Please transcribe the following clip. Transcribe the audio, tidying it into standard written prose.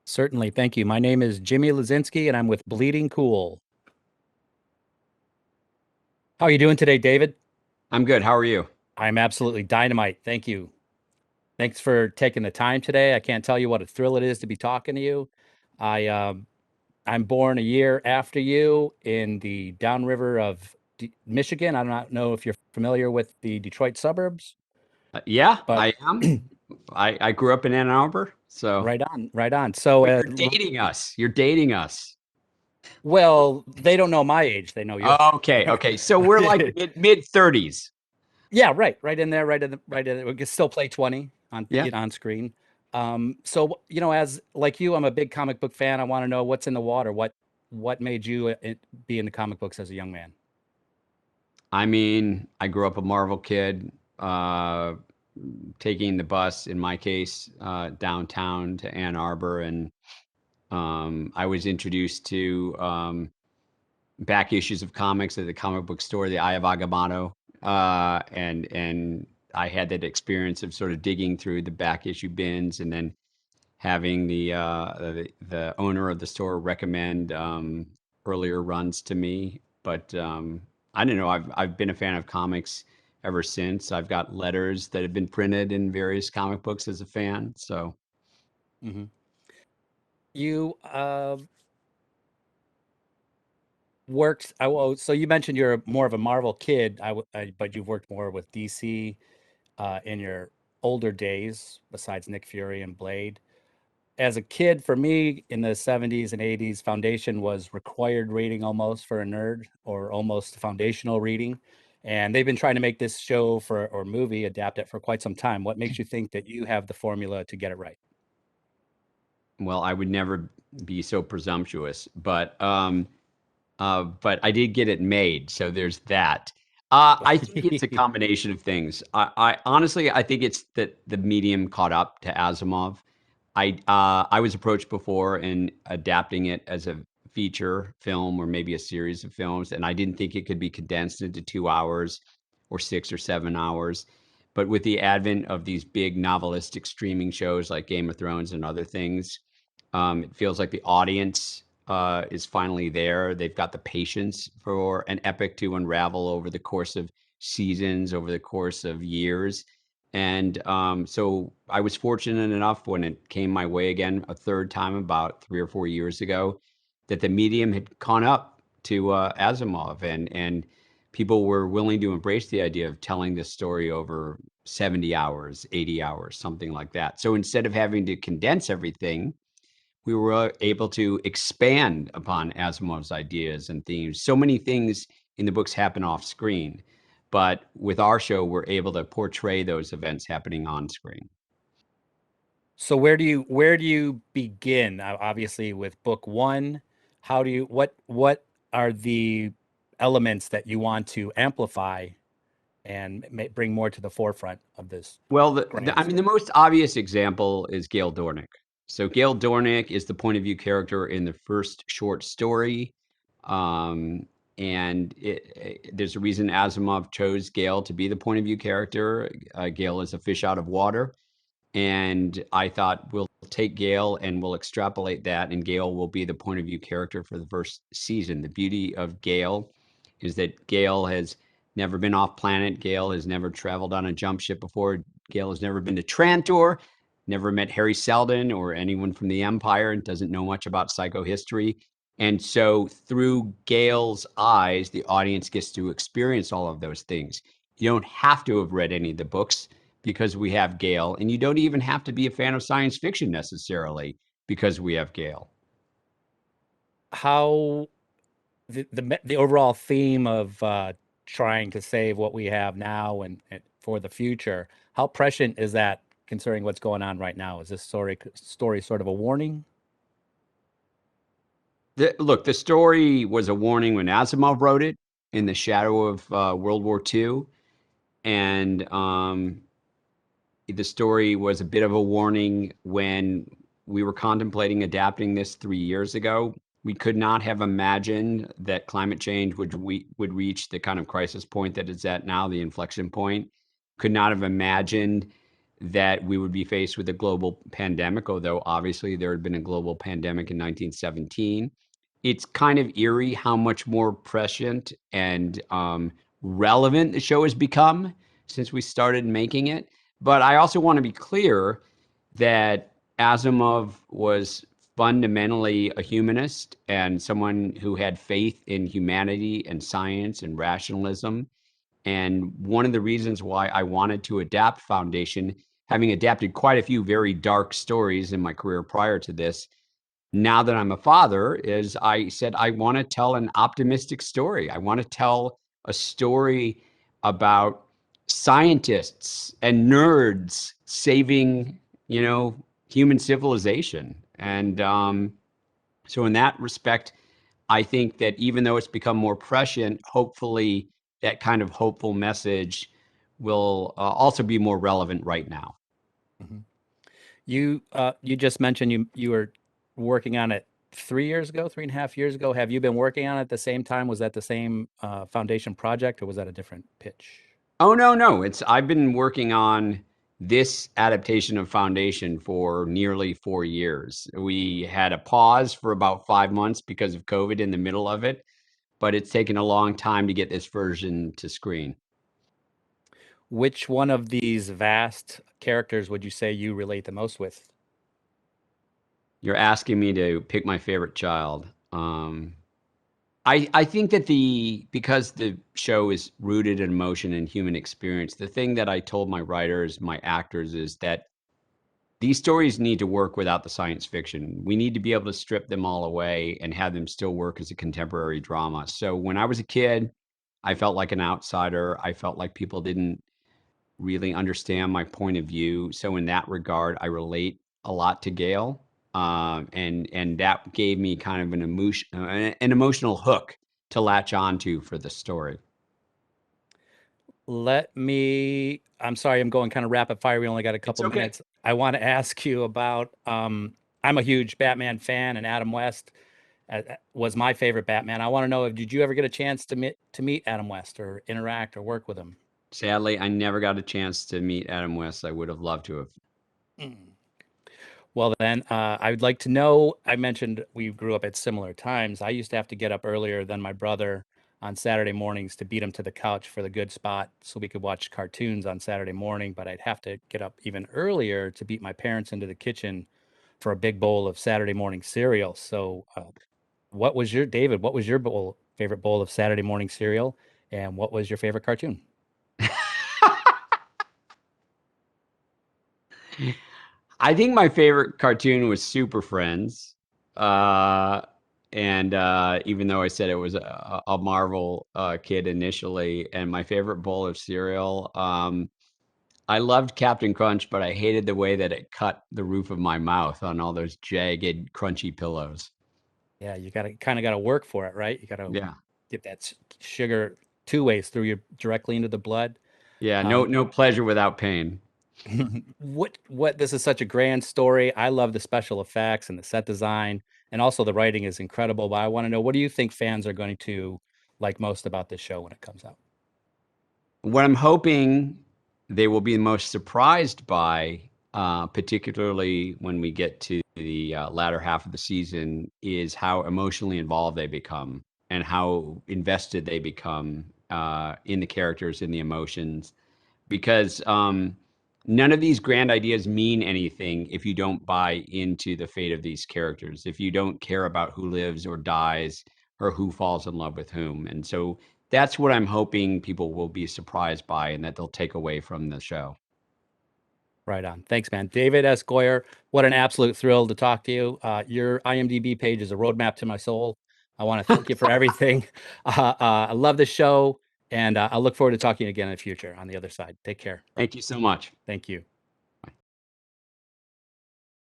Certainly. Thank you. My name is Jimmy Leszczynski, and I'm with Bleeding Cool. How are you doing today, David? I'm good. How are you? I'm absolutely dynamite. Thank you. Thanks for taking the time today. I can't tell you what a thrill it is to be talking to you. I I'm born a year after you in the downriver of Michigan. I don't know if you're familiar with the Detroit suburbs, Yeah, but I am. I grew up in Ann Arbor, so right on, right on. So, but you're dating us. You're dating us. well, they don't know my age. They know yours. Okay, okay. So we're like mid 30s. Yeah, right in there, right in. We can still play 20 on Yeah. on screen. So as like you, I'm a big comic book fan. I want to know what's in the water. What made you be into comic books as a young man? I mean, I grew up a Marvel kid, taking the bus, in my case, downtown to Ann Arbor, and I was introduced to back issues of comics at the comic book store, the Eye of Agamotto, and I had that experience of sort of digging through the back issue bins and then having the owner of the store recommend earlier runs to me. But I don't know. I've been a fan of comics ever since. I've got letters that have been printed in various comic books as a fan. So Hmm. You worked. Well, so you mentioned you're more of a Marvel kid. But you've worked more with DC in your older days, besides Nick Fury and Blade. As a kid, for me in the 70s and 80s, foundation was required reading almost for a nerd, or almost foundational reading. And they've been trying to make this show for or movie adapt it for quite some time. What makes you think that you have the formula to get it right? well, I would never be so presumptuous, but I did get it made, so there's that. I think it's a combination of things. I honestly, I think it's that the medium caught up to Asimov. I was approached before in adapting it as a feature film or maybe a series of films, and I didn't think it could be condensed into 2 hours or 6 or 7 hours. But with the advent of these big novelistic streaming shows like Game of Thrones and other things, it feels like the audience is finally there. They've got the patience for an epic to unravel over the course of seasons, over the course of years. And so I was fortunate enough when it came my way again a third time about 3 or 4 years ago that the medium had caught up to Asimov, and people were willing to embrace the idea of telling this story over 70 hours, 80 hours, something like that. So instead of having to condense everything, we were able to expand upon Asimov's ideas and themes. So many things in the books happen off screen, but with our show, we're able to portray those events happening on screen. So where do you begin? Obviously, with book one, how do you what are the elements that you want to amplify and bring more to the forefront of this Well, grand I mean, the story? most obvious example is Gaal Dornick. So Gaal Dornick is the point of view character in the first short story. Um, and there's a reason Asimov chose Gaal to be the point of view character. Gaal is a fish out of water. And I thought we'll take Gaal and we'll extrapolate that, and Gaal will be the point of view character for the first season. The beauty of Gaal is that Gaal has never been off planet. Gaal has never traveled on a jump ship before. Gaal has never been to Trantor, never met Harry Seldon or anyone from the Empire, and doesn't know much about psychohistory. And so, through Gale's eyes, the audience gets to experience all of those things. You don't have to have read any of the books because we have Gaal, and you don't even have to be a fan of science fiction necessarily because we have Gaal. How the overall theme of trying to save what we have now and for the future, how prescient is that considering what's going on right now? Is this story sort of a warning? Look, the story was a warning when Asimov wrote it in the shadow of World War II, and the story was a bit of a warning when we were contemplating adapting this 3 years ago. We could not have imagined that climate change would reach the kind of crisis point that it's at now, the inflection point. Could not have imagined that we would be faced with a global pandemic, although obviously there had been a global pandemic in 1917. It's kind of eerie how much more prescient and relevant the show has become since we started making it. But I also want to be clear that Asimov was fundamentally a humanist and someone who had faith in humanity and science and rationalism. And one of the reasons why I wanted to adapt Foundation, having adapted quite a few very dark stories in my career prior to this, now that I'm a father, is I said, I want to tell an optimistic story. I want to tell a story about scientists and nerds saving, human civilization. And so, in that respect, I think that even though it's become more prescient, hopefully that kind of hopeful message will also be more relevant right now. Mhm. You just mentioned you were working on it 3 years ago, 3.5 years ago. Have you been working on it at the same time? Was that the same Foundation project, or was that a different pitch? Oh, no, no. I've been working on this adaptation of Foundation for nearly 4 years. We had a pause for about 5 months because of COVID in the middle of it, but it's taken a long time to get this version to screen. Which one of these vast characters would you say you relate the most with? You're asking me to pick my favorite child. I think that because the show is rooted in emotion and human experience, the thing that I told my writers, my actors, is that these stories need to work without the science fiction. We need to be able to strip them all away and have them still work as a contemporary drama. So when I was a kid, I felt like an outsider. I felt like people didn't really understand my point of view. So in that regard, I relate a lot to Gail, and that gave me kind of an emotional hook to latch onto for the story. I'm sorry, I'm going kind of rapid fire. We only got a It's couple okay. minutes. I want to ask you about, I'm a huge Batman fan, and Adam West was my favorite Batman. I want to know, did you ever get a chance to meet Adam West or interact or work with him? Sadly, I never got a chance to meet Adam West. I would have loved to have. Mm. Well, then, I would like to know. I mentioned we grew up at similar times. I used to have to get up earlier than my brother on Saturday mornings to beat him to the couch for the good spot so we could watch cartoons on Saturday morning. But I'd have to get up even earlier to beat my parents into the kitchen for a big bowl of Saturday morning cereal. So, David, what was your favorite bowl of Saturday morning cereal? And what was your favorite cartoon? I think my favorite cartoon was Super Friends. Uh, and even though I said it was a Marvel kid initially, and my favorite bowl of cereal, I loved Captain Crunch, but I hated the way that it cut the roof of my mouth on all those jagged, crunchy pillows. Yeah, you gotta work for it, right? You gotta Yeah. get that sugar two ways through your directly into the blood. Yeah. No, Um, no pleasure without pain. what this is such a grand story. I love the special effects and the set design, and also the writing is incredible. But I want to know, what do you think fans are going to like most about this show when it comes out? What I'm hoping they will be most surprised by, particularly when we get to the latter half of the season, is how emotionally involved they become and how invested they become in the characters and the emotions. Because none of these grand ideas mean anything if you don't buy into the fate of these characters, if you don't care about who lives or dies or who falls in love with whom. And so that's what I'm hoping people will be surprised by and that they'll take away from the show. Right on. Thanks, man. David S. Goyer, what an absolute thrill to talk to you. Your IMDb page is a roadmap to my soul. I want to thank you for everything. I love the show, and I look forward to talking again in the future on the other side. Take care. Thank you so much. Thank you.